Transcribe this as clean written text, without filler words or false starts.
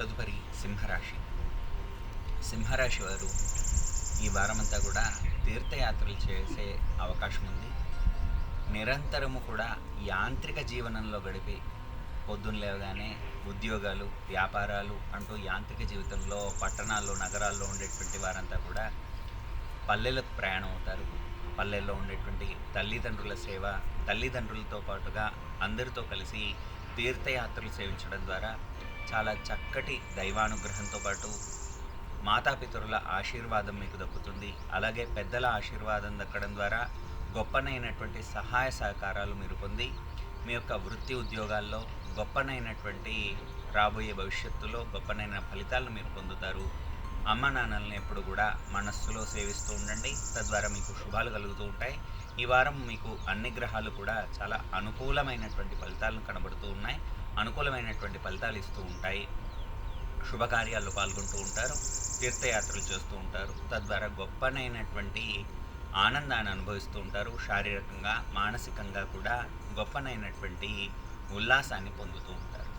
తదుపరి సింహరాశి. సింహరాశి వారు ఈ వారమంతా కూడా తీర్థయాత్రలు చేసే అవకాశం ఉంది. నిరంతరము కూడా యాంత్రిక జీవనంలో గడిపి పొద్దున్న లేవగానే ఉద్యోగాలు, వ్యాపారాలు అంటూ యాంత్రిక జీవితంలో పట్టణాల్లో, నగరాల్లో ఉండేటువంటి వారంతా కూడా పల్లెలకు ప్రయాణం అవుతారు. పల్లెల్లో ఉండేటువంటి తల్లిదండ్రుల సేవ, తల్లిదండ్రులతో పాటుగా అందరితో కలిసి తీర్థయాత్రలు సేవించడం ద్వారా చాలా చక్కటి దైవానుగ్రహంతో పాటు మాతాపితరుల ఆశీర్వాదం మీకు దక్కుతుంది. అలాగే పెద్దల ఆశీర్వాదం దక్కడం ద్వారా గొప్పనైనటువంటి సహాయ సహకారాలు మీరు పొంది మీ యొక్క వృత్తి ఉద్యోగాల్లో గొప్పనైనటువంటి రాబోయే భవిష్యత్తులో గొప్పనైన ఫలితాలను మీరు పొందుతారు. అమ్మ నాన్నల్ని ఎప్పుడు కూడా మనస్సులో సేవిస్తూ ఉండండి. తద్వారా మీకు శుభాలు కలుగుతూ ఉంటాయి. ఈ వారం మీకు అన్ని గ్రహాలు కూడా చాలా అనుకూలమైనటువంటి ఫలితాలను కనబడుతూ ఉన్నాయి. అనుకూలమైనటువంటి ఫలితాలు ఇస్తూ ఉంటాయి. శుభకార్యాల్లో పాల్గొంటూ ఉంటారు. తీర్థయాత్రలు చేస్తూ ఉంటారు. తద్వారా గొప్పనైనటువంటి ఆనందాన్ని అనుభవిస్తూ ఉంటారు. శారీరకంగా, మానసికంగా కూడా గొప్పనైనటువంటి ఉల్లాసాన్ని పొందుతూ ఉంటారు.